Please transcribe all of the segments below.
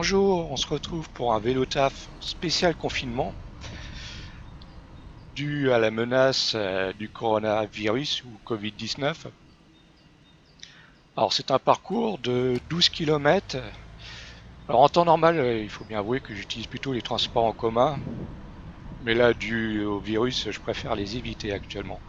Bonjour, on se retrouve pour un vélo taf spécial confinement dû à la menace du coronavirus ou Covid-19. Alors c'est un parcours de 12 km. Alors en temps normal, il faut bien avouer que j'utilise plutôt les transports en commun, mais là dû au virus, je préfère les éviter actuellement.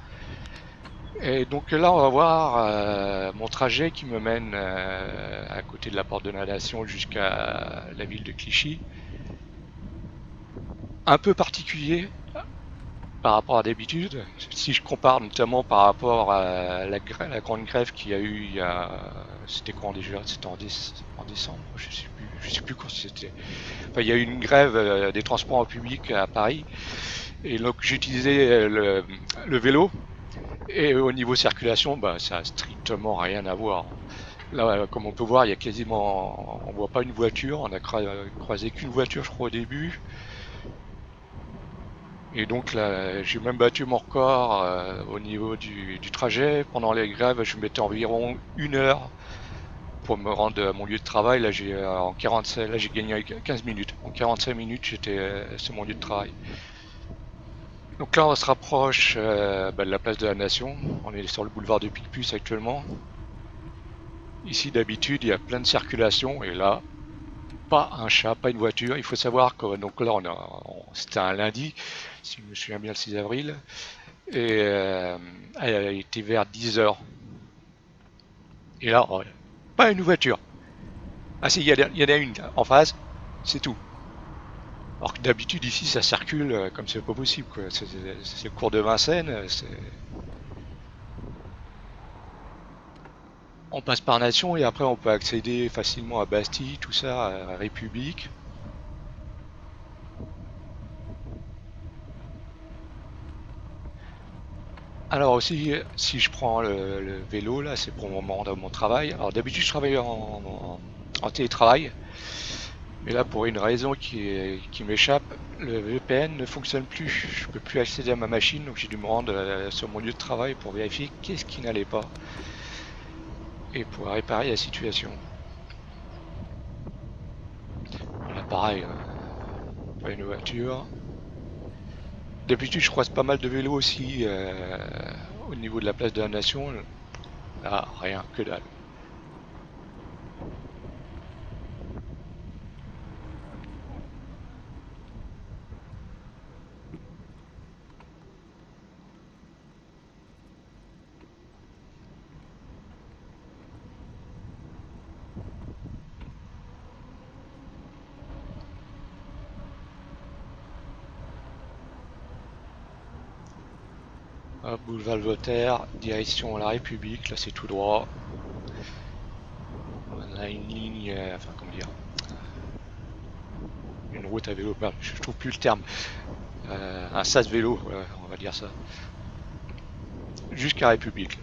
Et donc là, on va voir mon trajet qui me mène à côté de la Porte de la Nation jusqu'à la ville de Clichy. Un peu particulier par rapport à d'habitude, si je compare notamment par rapport à la grande grève qu'il y a eu il y a, c'était quand déjà, c'était en décembre, je sais plus quand c'était. Enfin, il y a eu une grève des transports en public à Paris, et donc j'utilisais le vélo, et au niveau circulation, bah, ça a strictement rien à voir. Là, comme on peut voir, il y a quasiment, on voit pas une voiture, on a croisé qu'une voiture, je crois, au début. Et donc là, j'ai même battu mon record au niveau du trajet. Pendant les grèves, je mettais environ 1 heure pour me rendre à mon lieu de travail. Là, en 45, là, j'ai gagné 15 minutes. En 45 minutes, c'est mon lieu de travail. Donc là, on se rapproche de la place de la Nation. On est sur le boulevard de Picpus actuellement. Ici, d'habitude, il y a plein de circulation. Et là, pas un chat, pas une voiture. Il faut savoir que donc là, c'était un lundi, si je me souviens bien, le 6 avril. Et elle était vers 10 heures. Et là, oh, pas une voiture. Ah si, il y en a une en face, c'est tout. Alors que d'habitude ici ça circule comme c'est pas possible quoi. C'est le cours de Vincennes, on passe par Nation et après on peut accéder facilement à Bastille, tout ça, à République. Alors aussi, si je prends le vélo là, c'est pour mon travail. Alors d'habitude je travaille en télétravail. Mais là, pour une raison qui m'échappe, le VPN ne fonctionne plus. Je peux plus accéder à ma machine, donc j'ai dû me rendre sur mon lieu de travail pour vérifier qu'est-ce qui n'allait pas et pour réparer la situation. Là, pareil, pas une voiture. D'habitude, je croise pas mal de vélos aussi au niveau de la place de la Nation. Là, rien, que dalle. Hop, boulevard Voltaire, direction la République, là c'est tout droit. On a une ligne, enfin comment dire, une route à vélo, je trouve plus le terme. Un sas vélo, voilà, on va dire ça. Jusqu'à République.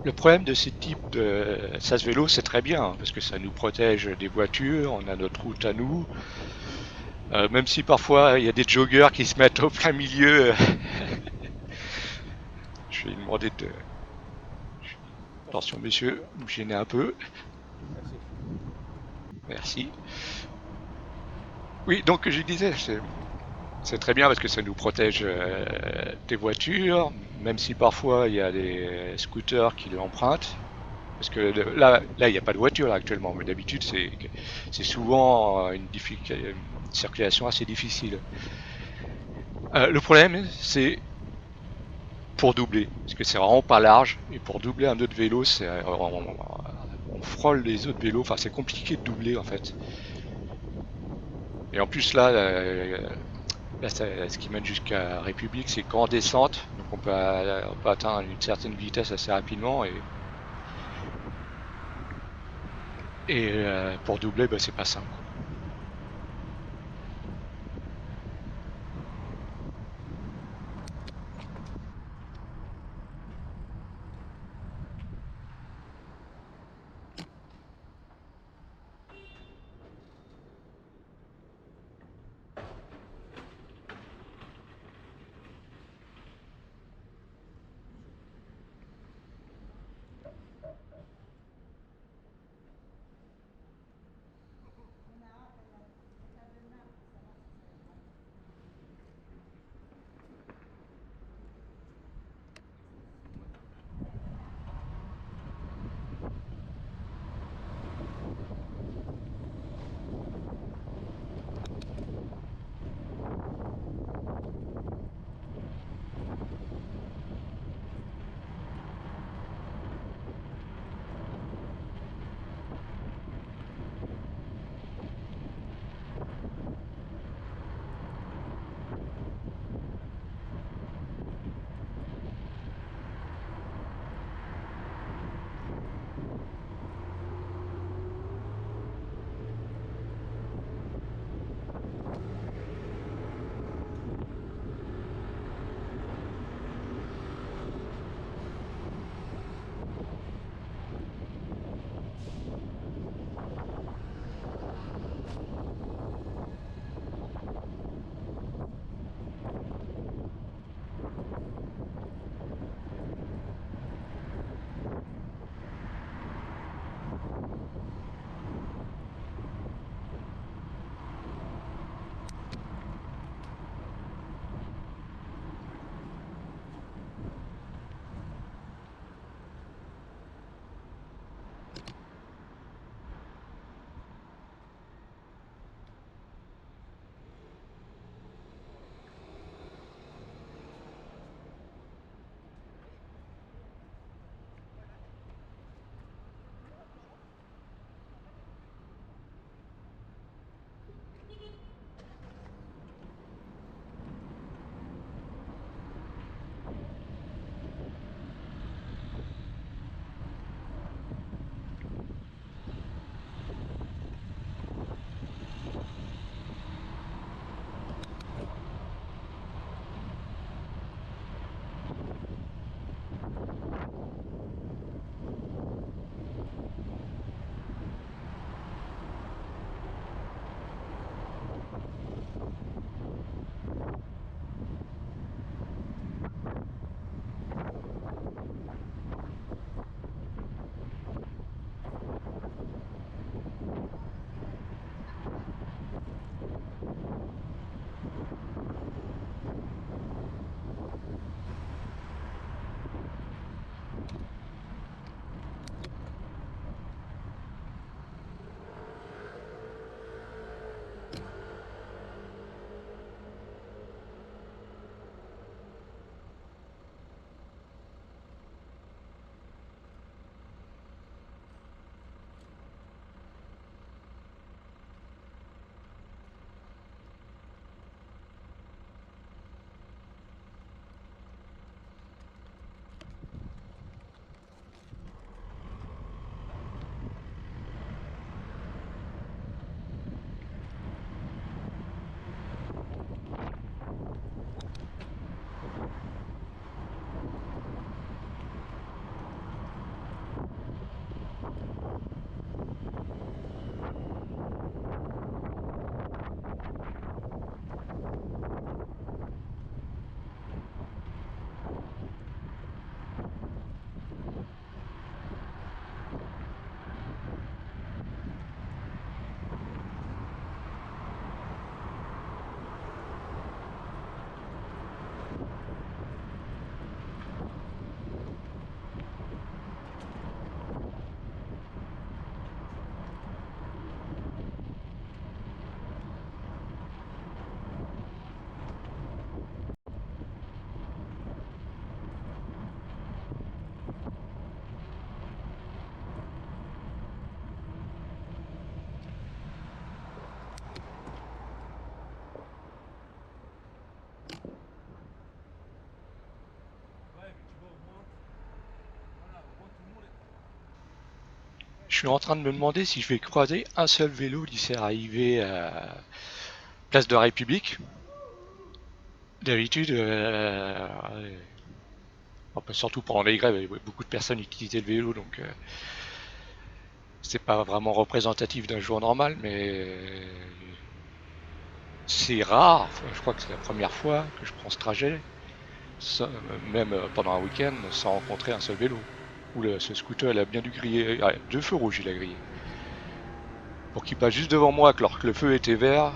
Le problème de ces types de sas vélo, c'est très bien, hein, parce que ça nous protège des voitures, on a notre route à nous. Même si parfois il y a des joggeurs qui se mettent au plein milieu, je vais lui demander de. Attention, messieurs, vous me gênez un peu. Merci. Oui, donc je disais, c'est très bien parce que ça nous protège des voitures, même si parfois il y a des scooters qui l'empruntent. Parce que là, il n'y a pas de voiture là, actuellement, mais d'habitude, c'est souvent une circulation assez difficile. Le problème, c'est pour doubler, parce que c'est vraiment pas large, et pour doubler un autre vélo, on frôle les autres vélos, enfin c'est compliqué de doubler en fait. Et en plus là, Là, ce qui mène jusqu'à République, c'est qu'en descente, donc on peut atteindre une certaine vitesse assez rapidement et pour doubler, bah, c'est pas simple, quoi. Je suis en train de me demander si je vais croiser un seul vélo d'ici arrivé à Place de la République. D'habitude, surtout pendant les grèves, beaucoup de personnes utilisaient le vélo, donc c'est pas vraiment représentatif d'un jour normal, mais c'est rare. Je crois que c'est la première fois que je prends ce trajet, même pendant un week-end, sans rencontrer un seul vélo. Ce scooter, il a bien dû griller. Ah, 2 feux rouges, il a grillé. Pour qu'il passe juste devant moi, alors que le feu était vert.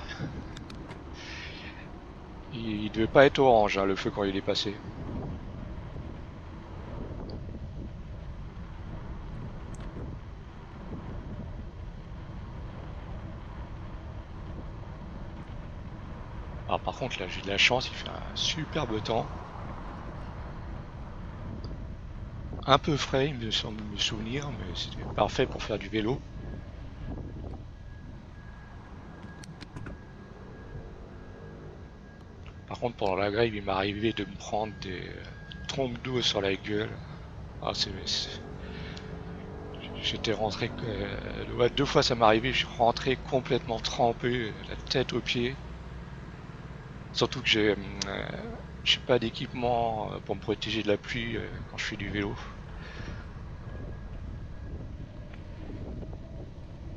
Il devait pas être orange, hein, le feu, quand il est passé. Alors par contre, là, j'ai de la chance, il fait un superbe temps. Un peu frais, il me semble me souvenir, mais c'était parfait pour faire du vélo. Par contre, pendant la grève, il m'est arrivé de me prendre des trompes d'eau sur la gueule. Ah, j'étais rentré, ouais, 2 fois ça m'est arrivé, je suis rentré complètement trempé, la tête aux pieds. Surtout que j'ai pas d'équipement pour me protéger de la pluie quand je fais du vélo.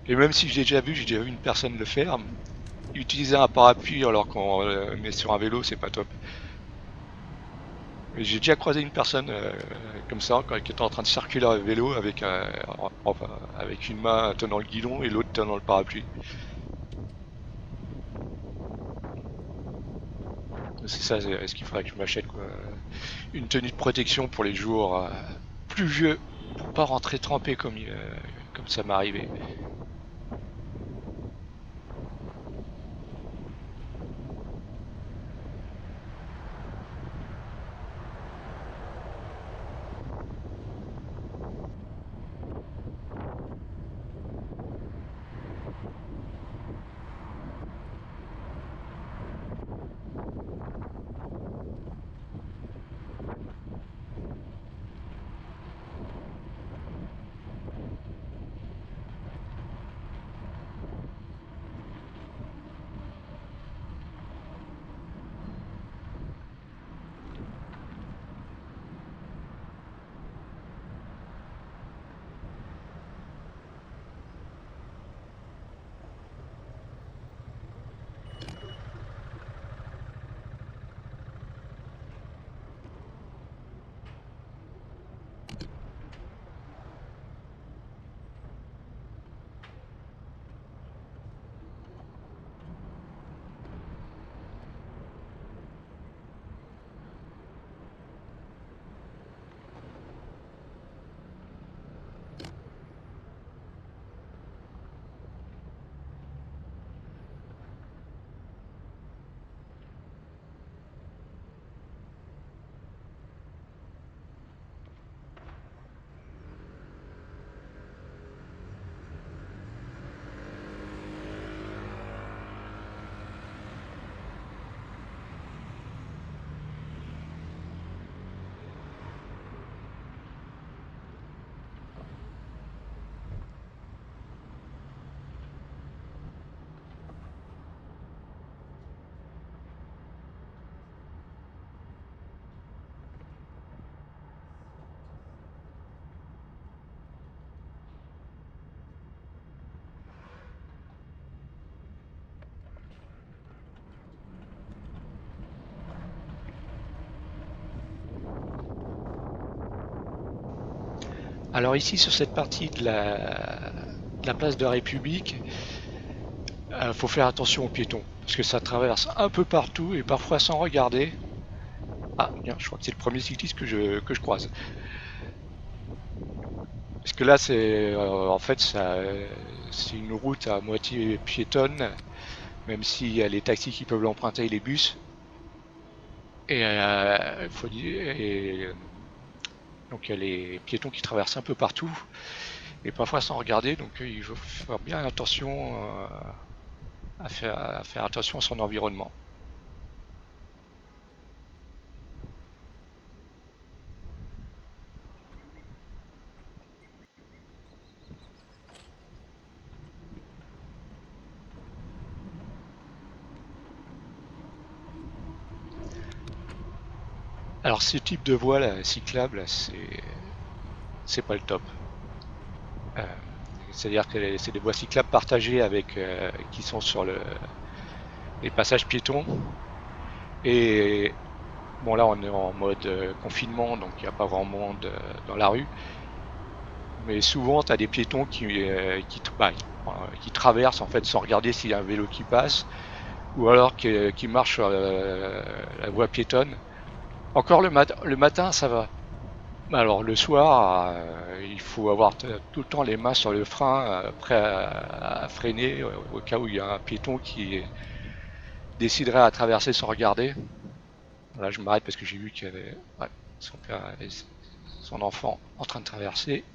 Et même si j'ai déjà vu une personne le faire, utiliser un parapluie alors qu'on est sur un vélo, c'est pas top. Mais j'ai déjà croisé une personne comme ça, qui était en train de circuler à vélo avec, enfin, avec une main tenant le guidon et l'autre tenant le parapluie. C'est ça, c'est ce qu'il faudrait que je m'achète, quoi. Une tenue de protection pour les jours pluvieux, pour pas rentrer trempé comme ça m'est arrivé. Alors ici, sur cette partie de la place de la République, faut faire attention aux piétons, parce que ça traverse un peu partout et parfois sans regarder. Ah, bien, je crois que c'est le premier cycliste que je croise. Parce que là, en fait, c'est une route à moitié piétonne, même s'il y a les taxis qui peuvent l'emprunter et les bus. Et, faut dire, donc il y a les piétons qui traversent un peu partout, et parfois sans regarder, donc il faut faire bien attention à faire attention à son environnement. Alors ce type de voie là, cyclable, c'est pas le top. Euh, C'est-à-dire que c'est des voies cyclables partagées avec qui sont sur les passages piétons. Et bon là on est en mode confinement, donc il n'y a pas vraiment monde dans la rue. Mais souvent tu as des piétons qui traversent en fait sans regarder s'il y a un vélo qui passe, ou alors qui marchent sur la voie piétonne. Encore le matin ça va. Alors le soir, il faut avoir tout le temps les mains sur le frein, prêt à freiner au cas où il y a un piéton qui déciderait à traverser sans regarder. Là, je m'arrête parce que j'ai vu qu'il y avait ouais, son père et son enfant en train de traverser.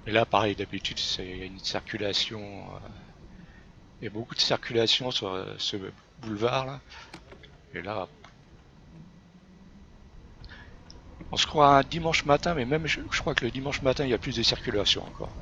Et là, pareil, d'habitude, c'est une circulation. Il y a beaucoup de circulation sur ce boulevard là. Et là, on se croit un dimanche matin, mais même je crois que le dimanche matin, il y a plus de circulation encore.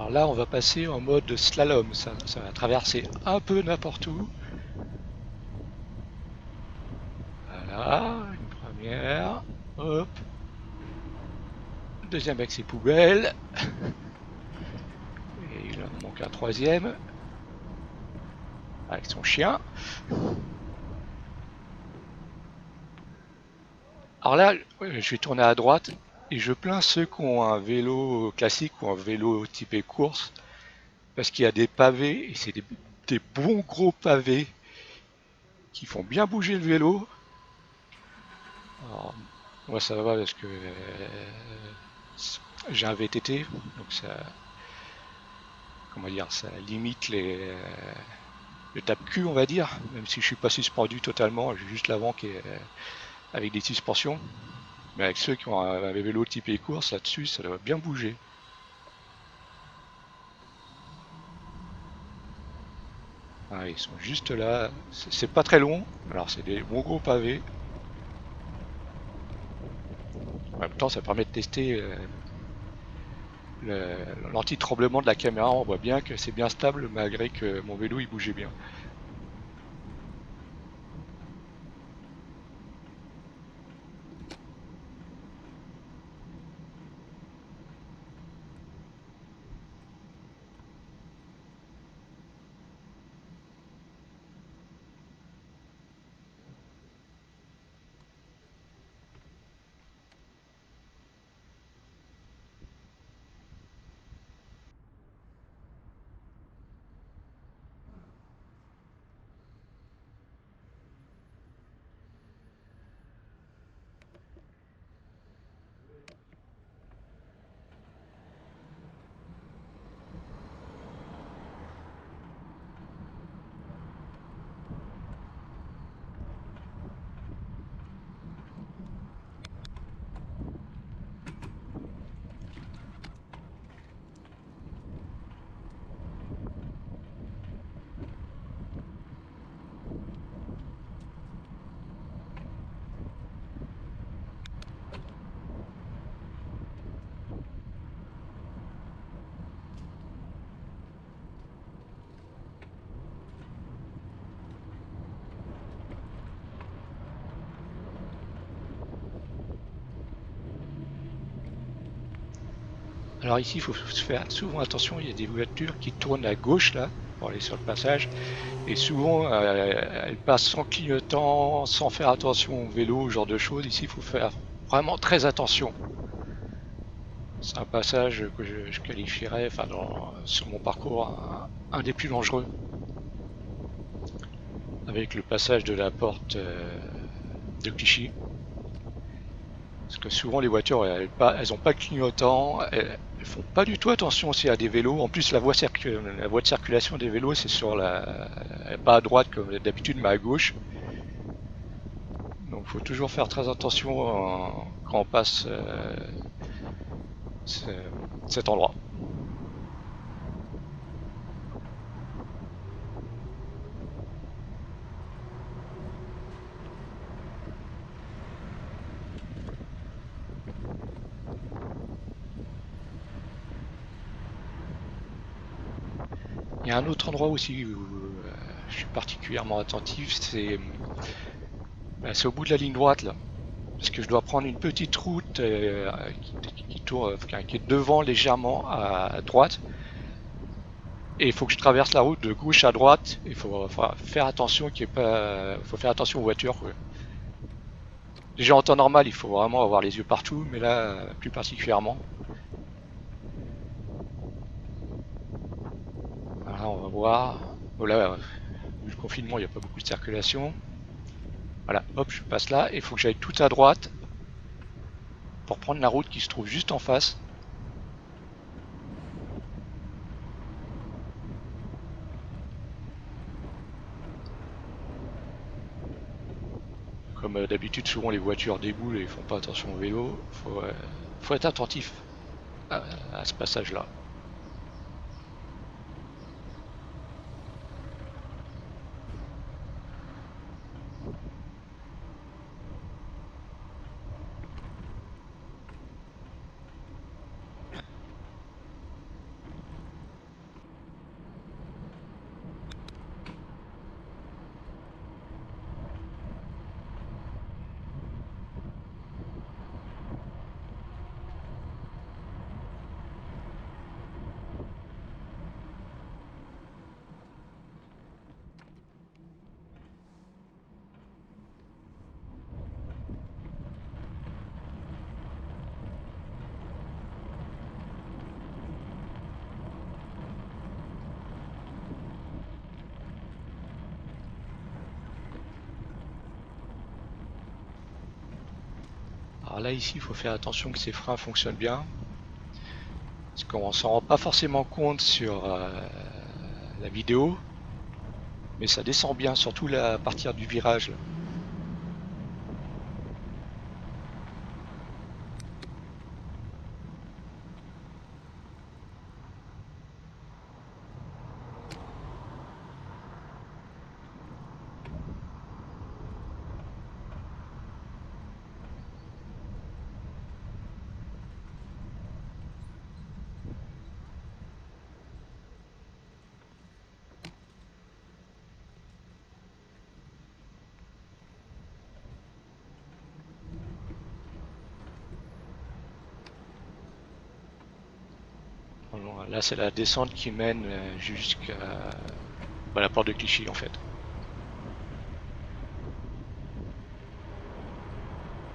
Alors là, on va passer en mode slalom. Ça va traverser un peu n'importe où. Voilà, une première. Hop. Deuxième avec ses poubelles. Et il en manque un troisième. Avec son chien. Alors là, je vais tourner à droite. Et je plains ceux qui ont un vélo classique ou un vélo typé course. Parce qu'il y a des pavés. Et c'est des bons gros pavés qui font bien bouger le vélo. Alors, moi ça va parce que j'ai un VTT, donc ça, comment dire, ça limite le tape-cul, on va dire, même si je suis pas suspendu totalement, j'ai juste l'avant qui est avec des suspensions. Mais avec ceux qui ont un vélo type course là-dessus, ça doit bien bouger. Ah, ils sont juste là, c'est pas très long, alors c'est des bons gros pavés. En même temps, ça permet de tester l'anti-tremblement de la caméra. On voit bien que c'est bien stable malgré que mon vélo il bougeait bien. Alors ici, il faut faire souvent attention, il y a des voitures qui tournent à gauche là, pour aller sur le passage, et souvent elles passent sans clignotant, sans faire attention au vélo, ce genre de choses. Ici, il faut faire vraiment très attention. C'est un passage que je qualifierais, enfin, sur mon parcours, un des plus dangereux, avec le passage de la porte de Clichy. Parce que souvent les voitures, elles ont pas de clignotant, elles font pas du tout attention aussi à des vélos. En plus, la voie de circulation des vélos, c'est sur pas à droite comme d'habitude, mais à gauche. Donc, il faut toujours faire très attention quand on passe cet endroit. Il y a un autre endroit aussi où je suis particulièrement attentif, c'est au bout de la ligne droite là. Parce que je dois prendre une petite route qui tourne, qui est devant légèrement à droite. Et il faut que je traverse la route de gauche à droite. Il faut faire attention qu'il y ait pas, faut faire attention aux voitures, quoi. Déjà en temps normal, il faut vraiment avoir les yeux partout, mais là, plus particulièrement. Voilà, on va voir. Voilà, vu le confinement, il n'y a pas beaucoup de circulation. Voilà, hop, je passe là. Il faut que j'aille tout à droite pour prendre la route qui se trouve juste en face. Comme d'habitude, souvent les voitures déboulent et ils font pas attention au vélo. Faut être attentif à, à ce passage-là. Alors là ici il faut faire attention que ces freins fonctionnent bien. Parce qu'on s'en rend pas forcément compte sur la vidéo. Mais ça descend bien, surtout là, à partir du virage. Là. Là c'est la descente qui mène jusqu'à la porte de Clichy en fait.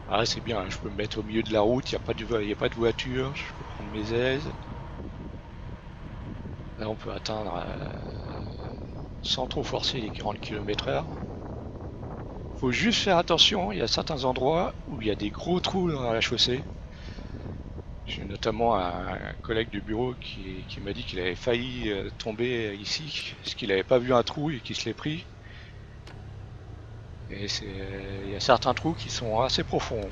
Ah c'est bien, je peux me mettre au milieu de la route, il n'y a pas de voiture, je peux prendre mes aises. Là on peut atteindre sans trop forcer les 40 km/h. Faut juste faire attention, il y a certains endroits où il y a des gros trous dans la chaussée. J'ai notamment un collègue du bureau qui m'a dit qu'il avait failli tomber ici, parce qu'il n'avait pas vu un trou et qu'il se l'est pris. Et il y a certains trous qui sont assez profonds.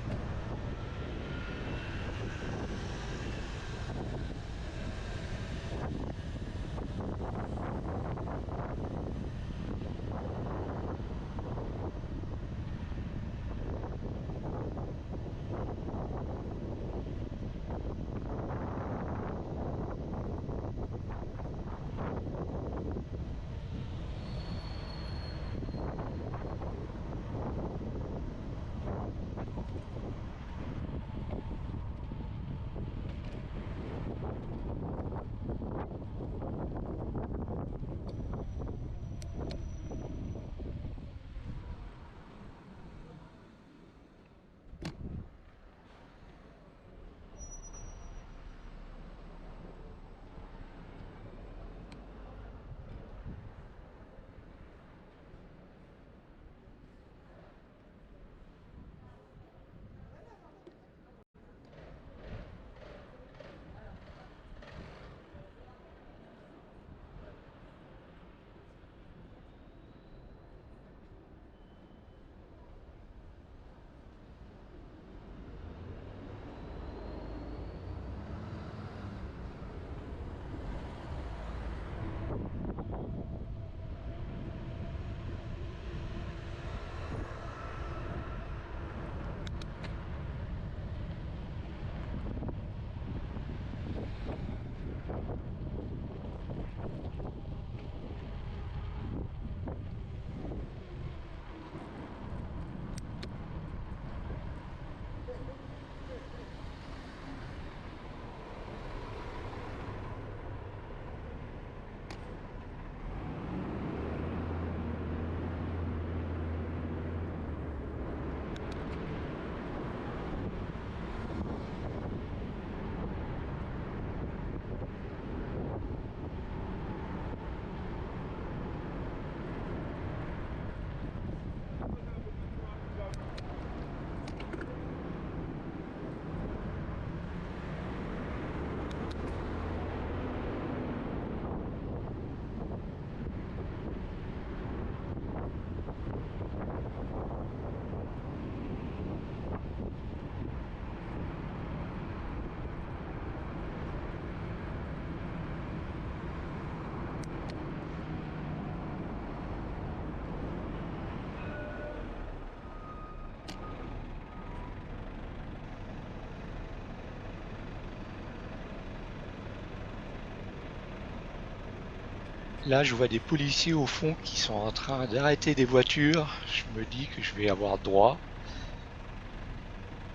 Là, je vois des policiers au fond qui sont en train d'arrêter des voitures. Je me dis que je vais avoir droit.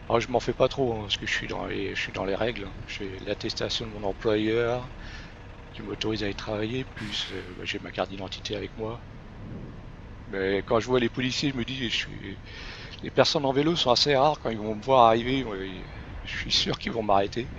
Alors, je m'en fais pas trop, hein, parce que je suis dans les règles. J'ai l'attestation de mon employeur qui m'autorise à y travailler, plus j'ai ma carte d'identité avec moi. Mais quand je vois les policiers, je me dis, les personnes en vélo sont assez rares. Quand ils vont me voir arriver, je suis sûr qu'ils vont m'arrêter.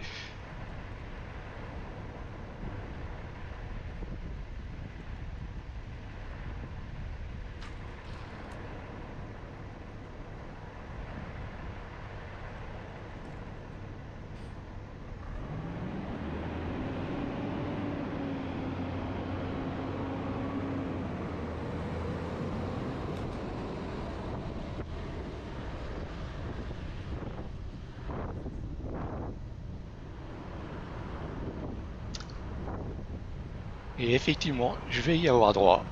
Et effectivement, je vais y avoir droit.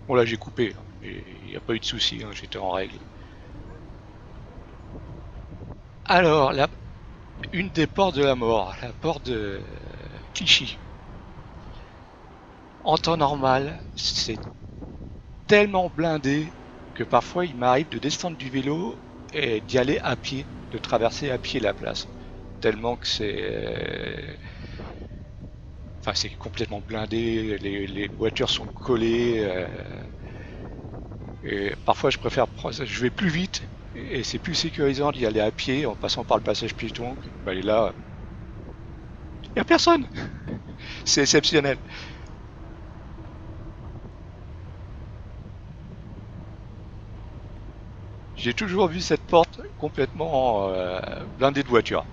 Bon là j'ai coupé, hein. Il n'y a pas eu de souci, hein, j'étais en règle. Alors, une des portes de la mort, la porte de Clichy. En temps normal, c'est tellement blindé que parfois il m'arrive de descendre du vélo et d'y aller à pied, de traverser à pied la place. Tellement que enfin, c'est complètement blindé, les voitures sont collées. Et parfois, je vais plus vite et c'est plus sécurisant d'y aller à pied en passant par le passage piéton. Bah, et là, il n'y a personne. C'est exceptionnel. J'ai toujours vu cette porte complètement blindée de voitures.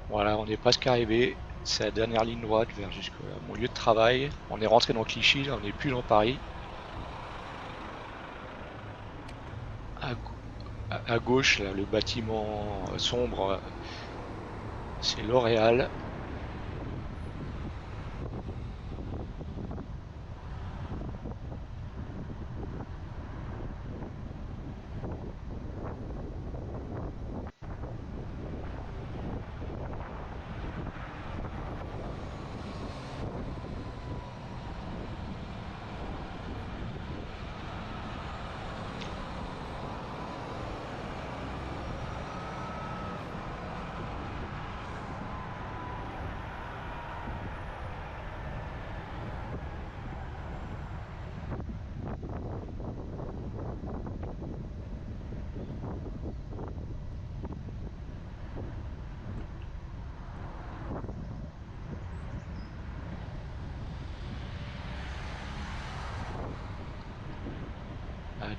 Voilà, on est presque arrivé. C'est la dernière ligne droite vers jusqu'à mon lieu de travail. On est rentré dans Clichy, là, on n'est plus dans Paris. À, à gauche, là, le bâtiment sombre, c'est L'Oréal.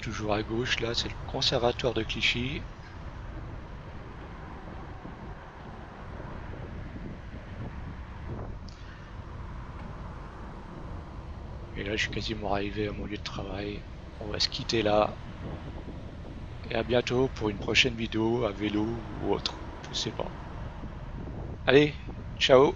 Toujours à gauche, là, c'est le conservatoire de Clichy. Et là, je suis quasiment arrivé à mon lieu de travail. On va se quitter là. Et à bientôt pour une prochaine vidéo à vélo ou autre. Je sais pas. Allez, ciao!